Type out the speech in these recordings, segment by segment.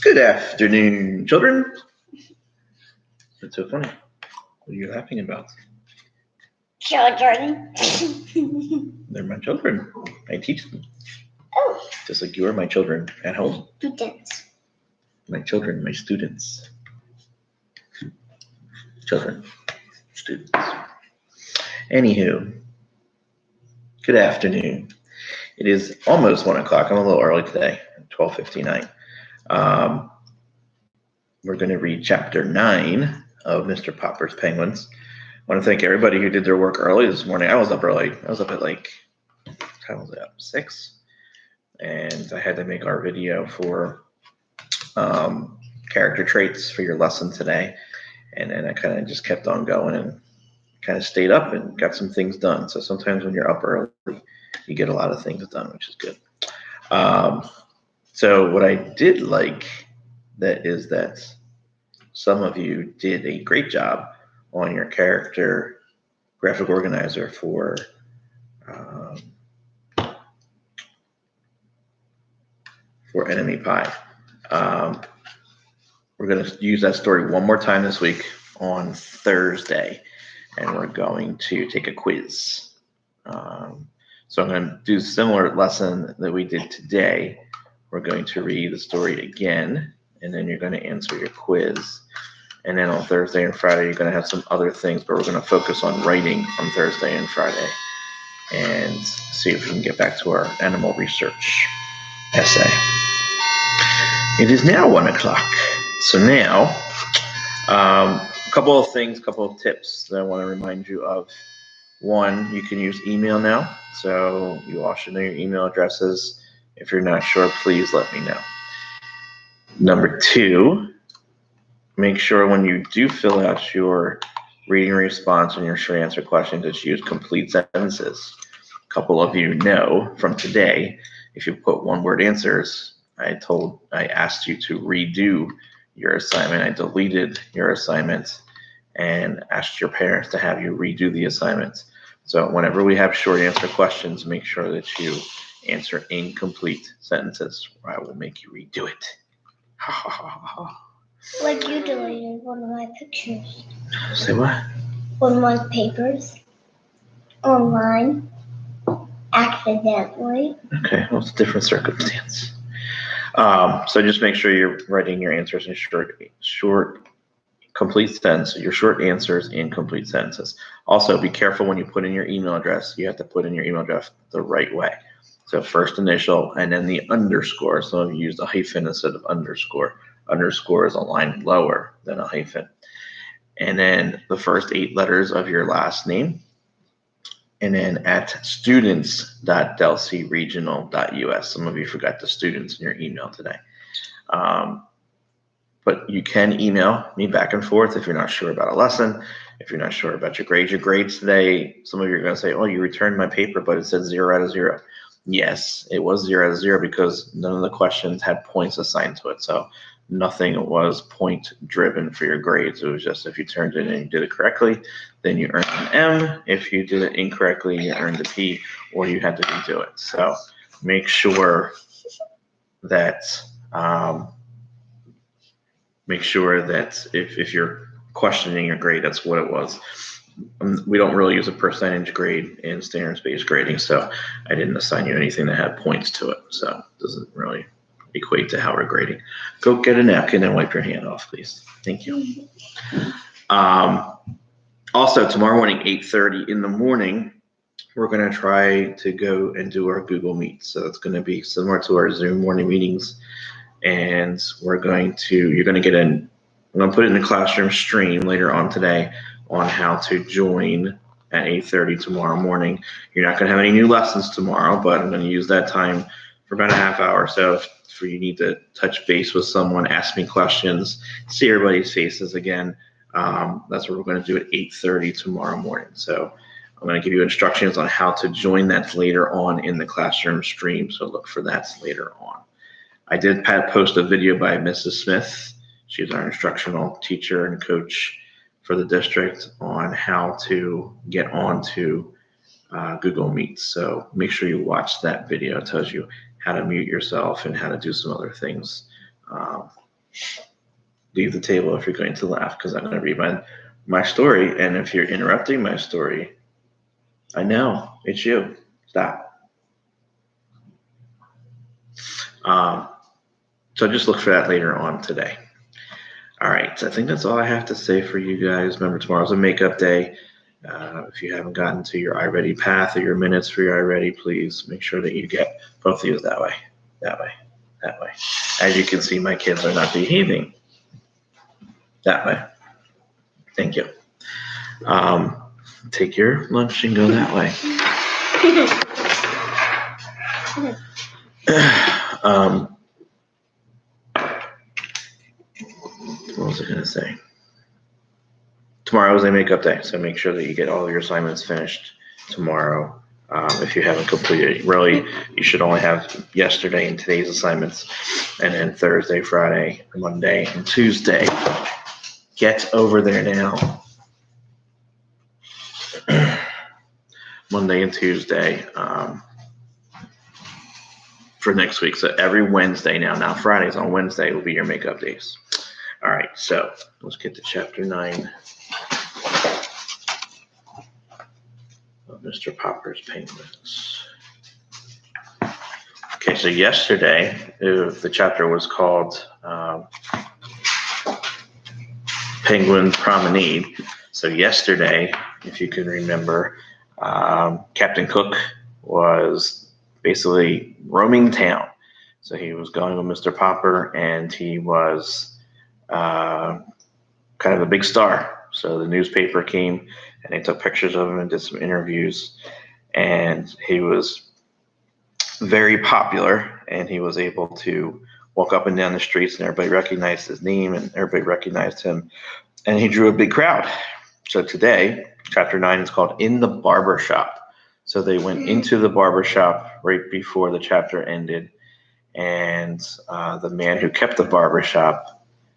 Good afternoon, children. That's so funny. What are you laughing about? Children. They're my children. I teach them. Oh. Just like you are my children at home. Students. My children, my students. Children, students. Anywho, good afternoon. It is almost 1 o'clock. I'm a little early today, 12:59. We're going to read chapter 9 of Mr. Popper's Penguins. I want to thank everybody who did their work early this morning. I was up early. I was up at what time was it up? 6. And I had to make our video for character traits for your lesson today. And then I kind of just kept on going and kind of stayed up and got some things done. So sometimes when you're up early, you get a lot of things done, which is good. So what I did like is that some of you did a great job on your character graphic organizer for Enemy Pie. We're going to use that story one more time this week on Thursday, and we're going to take a quiz. So I'm going to do a similar lesson that we did today. We're going to read the story again, and then you're going to answer your quiz. And then on Thursday and Friday, you're going to have some other things, but we're going to focus on writing on Thursday and Friday and see if we can get back to our animal research essay. It is now 1 o'clock. So now, a couple of things, couple of tips that I want to remind you of. One, you can use email now. So you all should know your email addresses. If you're not sure, please let me know. Number 2, make sure when you do fill out your reading response and your short answer questions that you use complete sentences. A couple of you know from today, if you put one-word answers, I asked you to redo your assignment. I deleted your assignment and asked your parents to have you redo the assignment. So whenever we have short answer questions, make sure that you answer incomplete sentences, or I will make you redo it. Ha ha ha ha. Like you deleted one of my pictures. Say what? One of my papers. Online. Accidentally. Okay, well, it's a different circumstance. So just make sure you're writing your answers in short, complete sentences, your short answers in complete sentences. Also, be careful when you put in your email address. You have to put in your email address the right way. So first initial and then the underscore. Some of you used a hyphen instead of underscore. Underscore is a line lower than a hyphen. And then the first 8 letters of your last name. And then at students.delcregional.us. Some of you forgot the students in your email today. But you can email me back and forth if you're not sure about a lesson, if you're not sure about your grades. Your grades today, some of you are going to say, oh, you returned my paper, but it said 0 out of 0. Yes, it was 0 out of 0 because none of the questions had points assigned to it. So nothing was point driven for your grades. It was just if you turned it in and you did it correctly, then you earned an M. If you did it incorrectly, you earned a P, or you had to redo it. So make sure that if you're questioning your grade, that's what it was. We don't really use a percentage grade in standard space grading, so I didn't assign you anything that had points to it. So it doesn't really equate to how we're grading. Go get a napkin and wipe your hand off, please. Thank you. Also, tomorrow morning, 8:30 in the morning, we're going to try to go and do our Google Meet. So it's going to be similar to our Zoom morning meetings. And you're going to I'm going to put it in the classroom stream later on today on how to join at 8:30 tomorrow morning. You're not going to have any new lessons tomorrow, but I'm going to use that time for about a half hour. So if you need to touch base with someone, ask me questions, see everybody's faces again, that's what we're going to do at 8:30 tomorrow morning. So I'm going to give you instructions on how to join that later on in the classroom stream. So look for that later on. I did post a video by Mrs. Smith. She's our instructional teacher and coach for the district on how to get onto Google Meet. So make sure you watch that video. It tells you how to mute yourself and how to do some other things leave the table if you're going to laugh, because I'm going to read my story. And if you're interrupting my story, I know it's you. Stop. So just look for that later on today. All right, so I think that's all I have to say for you guys. Remember, tomorrow's a makeup day. If you haven't gotten to your iReady path or your minutes for your iReady, please make sure that you get both of these that way, that way, that way. As you can see, my kids are not behaving that way. Thank you. Take your lunch and go that way. What was I going to say? Tomorrow is a makeup day, so make sure that you get all of your assignments finished tomorrow. If you haven't completed, really, you should only have yesterday and today's assignments, and then Thursday, Friday, Monday, and Tuesday. Get over there now. Monday and Tuesday for next week. So every Wednesday now Fridays on Wednesday will be your makeup days. All right, so let's get to chapter 9 of Mr. Popper's Penguins. Okay, so yesterday the chapter was called Penguin Promenade. So yesterday, if you can remember, Captain Cook was basically roaming town. So he was going with Mr. Popper, and he was kind of a big star. So the newspaper came and they took pictures of him and did some interviews, and he was very popular, and he was able to walk up and down the streets and everybody recognized his name and everybody recognized him, and he drew a big crowd. So today, chapter 9 is called In the Barber Shop. So they went into the barber shop right before the chapter ended, and the man who kept the barber shop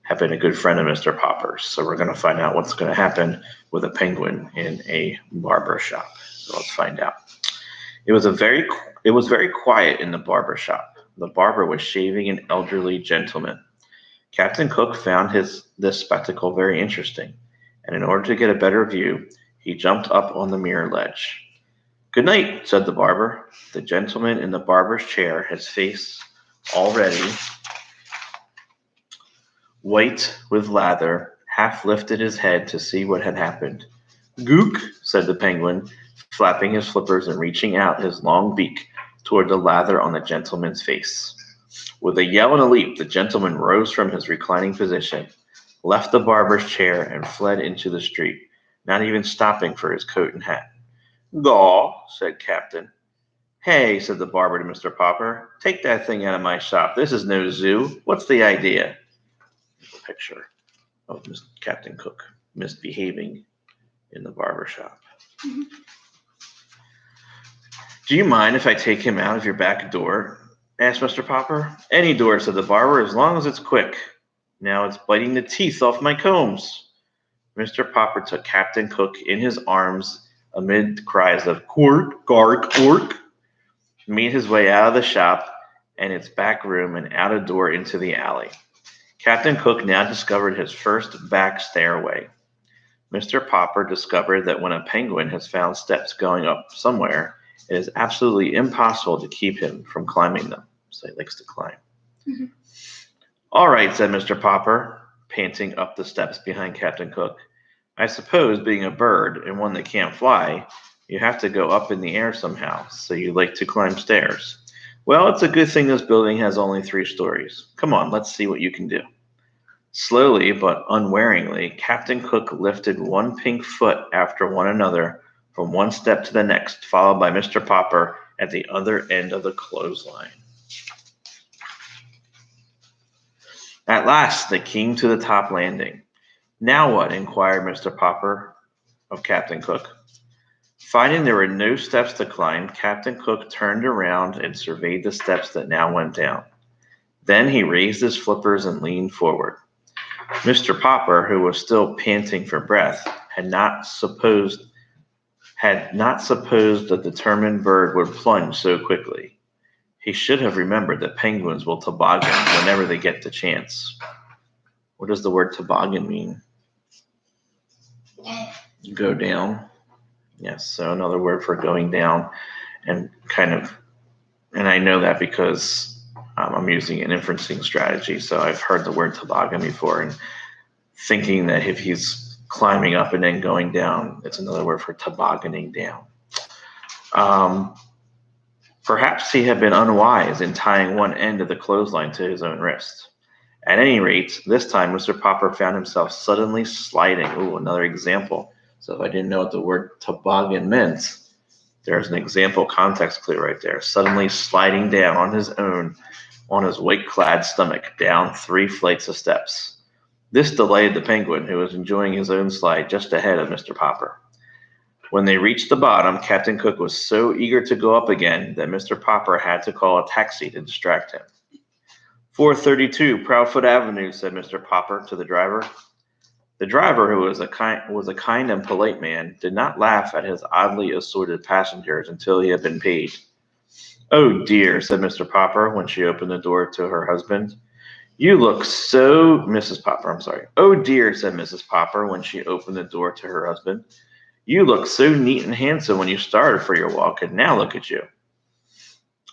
had been a good friend of Mr. Popper's. So we're going to find out what's going to happen with a penguin in a barber shop. So let's find out. It was very quiet in the barber shop. The barber was shaving an elderly gentleman. Captain Cook found this spectacle very interesting, and in order to get a better view, he jumped up on the mirror ledge. "Good night," said the barber. The gentleman in the barber's chair, his face already white with lather, half lifted his head to see what had happened. "Gook," said the penguin, flapping his flippers and reaching out his long beak toward the lather on the gentleman's face. With a yell and a leap, the gentleman rose from his reclining position, left the barber's chair, and fled into the street, not even stopping for his coat and hat. "Gaw," said Captain. "Hey," said the barber to Mr. Popper, "take that thing out of my shop. This is no zoo. What's the idea?" A picture of Captain Cook misbehaving in the barber shop. Mm-hmm. "Do you mind if I take him out of your back door?" asked Mr. Popper. "Any door," said the barber, "as long as it's quick. Now it's biting the teeth off my combs." Mr. Popper took Captain Cook in his arms amid cries of "Quark, gark, ork," made his way out of the shop and its back room and out a door into the alley. Captain Cook now discovered his first back stairway. Mr. Popper discovered that when a penguin has found steps going up somewhere, it is absolutely impossible to keep him from climbing them. So he likes to climb. Mm-hmm. "All right," said Mr. Popper, panting up the steps behind Captain Cook. "I suppose, being a bird and one that can't fly, you have to go up in the air somehow, so you like to climb stairs. Well, it's a good thing this building has only 3 stories. Come on, let's see what you can do." Slowly but unwaringly, Captain Cook lifted one pink foot after one another from one step to the next, followed by Mr. Popper at the other end of the clothesline. At last, they came to the top landing. "Now what?" inquired Mr. Popper of Captain Cook. Finding there were no steps to climb, Captain Cook turned around and surveyed the steps that now went down. Then he raised his flippers and leaned forward. Mr. Popper, who was still panting for breath, had not supposed the determined bird would plunge so quickly. He should have remembered that penguins will toboggan whenever they get the chance. What does the word toboggan mean? Go down. Yes, so another word for going down, and and I know that because I'm using an inferencing strategy. So I've heard the word toboggan before, and thinking that if he's climbing up and then going down, it's another word for tobogganing down. Perhaps he had been unwise in tying one end of the clothesline to his own wrist. At any rate, this time Mr. Popper found himself suddenly sliding. Ooh, another example. So if I didn't know what the word toboggan meant, there's an example context clue right there. Suddenly sliding down on his own, on his white-clad stomach, down 3 flights of steps. This delighted the penguin, who was enjoying his own slide just ahead of Mr. Popper. When they reached the bottom, Captain Cook was so eager to go up again that Mr. Popper had to call a taxi to distract him. 432 Proudfoot Avenue, said Mr. Popper to the driver. The driver, who was a kind and polite man, did not laugh at his oddly assorted passengers until he had been paid. Oh dear, said Mr. Popper when she opened the door to her husband. You look so... Mrs. Popper, I'm sorry. Oh dear, said Mrs. Popper when she opened the door to her husband. You looked so neat and handsome when you started for your walk, and now look at you.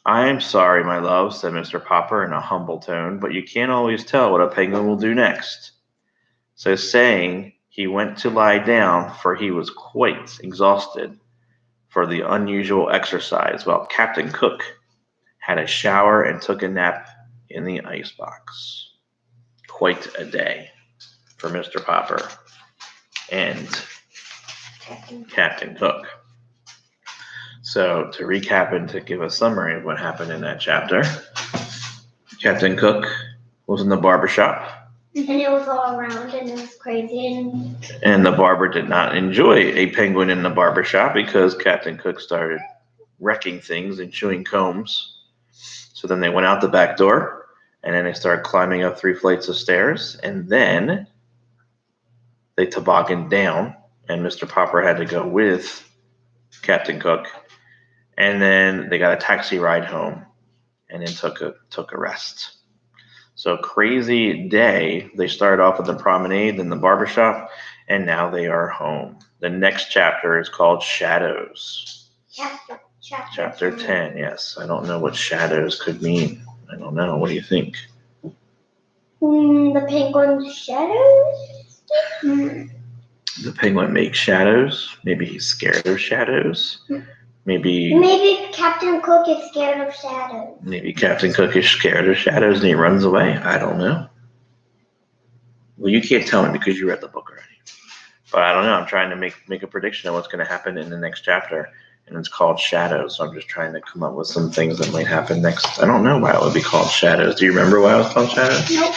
I am sorry, my love, said Mr. Popper in a humble tone, but you can't always tell what a penguin will do next. So saying, he went to lie down, for he was quite exhausted for the unusual exercise, while Captain Cook had a shower and took a nap in the icebox. Quite a day for Mr. Popper and Captain Cook. So to recap and to give a summary of what happened in that chapter, Captain Cook was in the barbershop. And it was all around and it was crazy. And the barber did not enjoy a penguin in the barbershop because Captain Cook started wrecking things and chewing combs. So then they went out the back door, and then they started climbing up 3 flights of stairs, and then they tobogganed down, and Mr. Popper had to go with Captain Cook, and then they got a taxi ride home, and then took a rest. So crazy day. They started off with the promenade, then the barbershop, and now they are home. The next chapter is called Shadows. Chapter 10, yes. I don't know what shadows could mean. I don't know. What do you think? The penguin's shadows? The penguin makes shadows. Maybe he's scared of shadows. Maybe Captain Cook is scared of shadows. Maybe Captain Cook is scared of shadows and he runs away. I don't know. Well, you can't tell me because you read the book already. But I don't know. I'm trying to make a prediction of what's going to happen in the next chapter. And it's called Shadows. So I'm just trying to come up with some things that might happen next. I don't know why it would be called Shadows. Do you remember why it was called Shadows? Nope.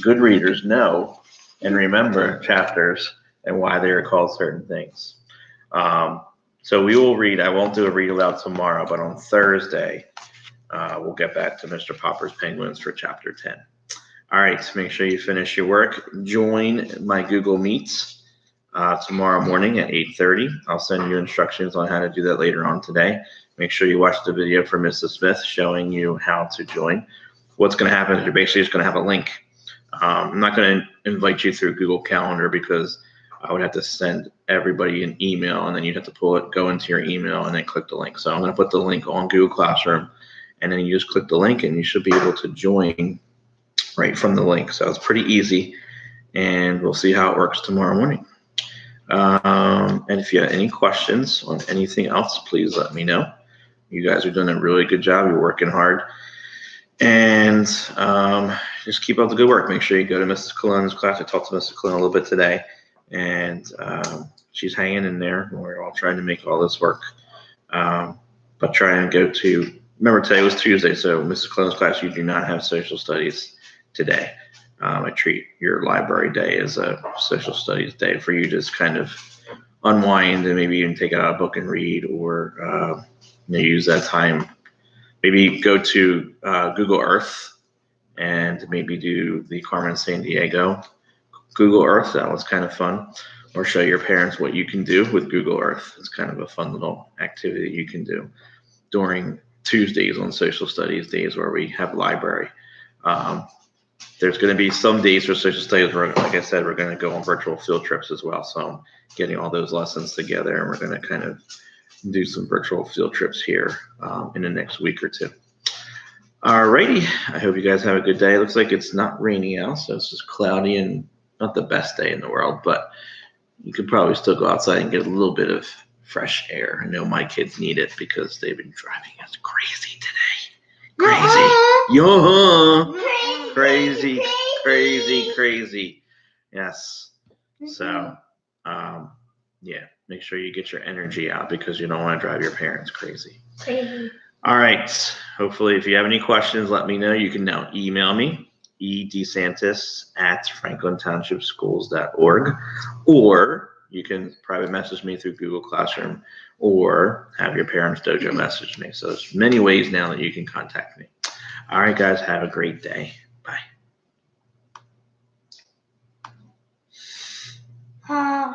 Good readers know and remember chapters and why they are called certain things. So we will read. I won't do a read aloud tomorrow, but on Thursday, we'll get back to Mr. Popper's Penguins for chapter 10. All right, so make sure you finish your work. Join my Google Meets tomorrow morning at 8:30. I'll send you instructions on how to do that later on today. Make sure you watch the video from Mrs. Smith showing you how to join. What's going to happen is you're basically just going to have a link. I'm not going to invite you through Google Calendar because I would have to send everybody an email, and then you'd have to go into your email and then click the link. So I'm going to put the link on Google Classroom, and then you just click the link, and you should be able to join right from the link. So it's pretty easy, and we'll see how it works tomorrow morning. And if you have any questions on anything else, please let me know. You guys are doing a really good job. You're working hard. And just keep up the good work. Make sure you go to Mrs. Colon's class. I talked to Mrs. Colon a little bit today, and she's hanging in there. We're all trying to make all this work. But try and go to, remember today was Tuesday, so Mrs. Colon's class, you do not have social studies today. I treat your library day as a social studies day for you to just kind of unwind and maybe even take out a book and read, or use that time. Maybe go to Google Earth and maybe do the Carmen Sandiego Google Earth. That was kind of fun. Or show your parents what you can do with Google Earth. It's kind of a fun little activity you can do during Tuesdays on social studies days where we have library. there's going to be some days for social studies where, like I said, we're going to go on virtual field trips as well. So I'm getting all those lessons together, and we're going to kind of do some virtual field trips here in the next week or two. Alrighty, I hope you guys have a good day. It looks like it's not raining out, so it's just cloudy and not the best day in the world, but you could probably still go outside and get a little bit of fresh air. I know my kids need it because they've been driving us crazy today. Crazy. Yes. So, yeah, make sure you get your energy out because you don't want to drive your parents crazy. All right. Hopefully, if you have any questions, let me know. You can now email me, edsantis@franklintownshipschools.org, or you can private message me through Google Classroom or have your Parents Dojo message me. So there's many ways now that you can contact me. All right, guys, have a great day. Bye.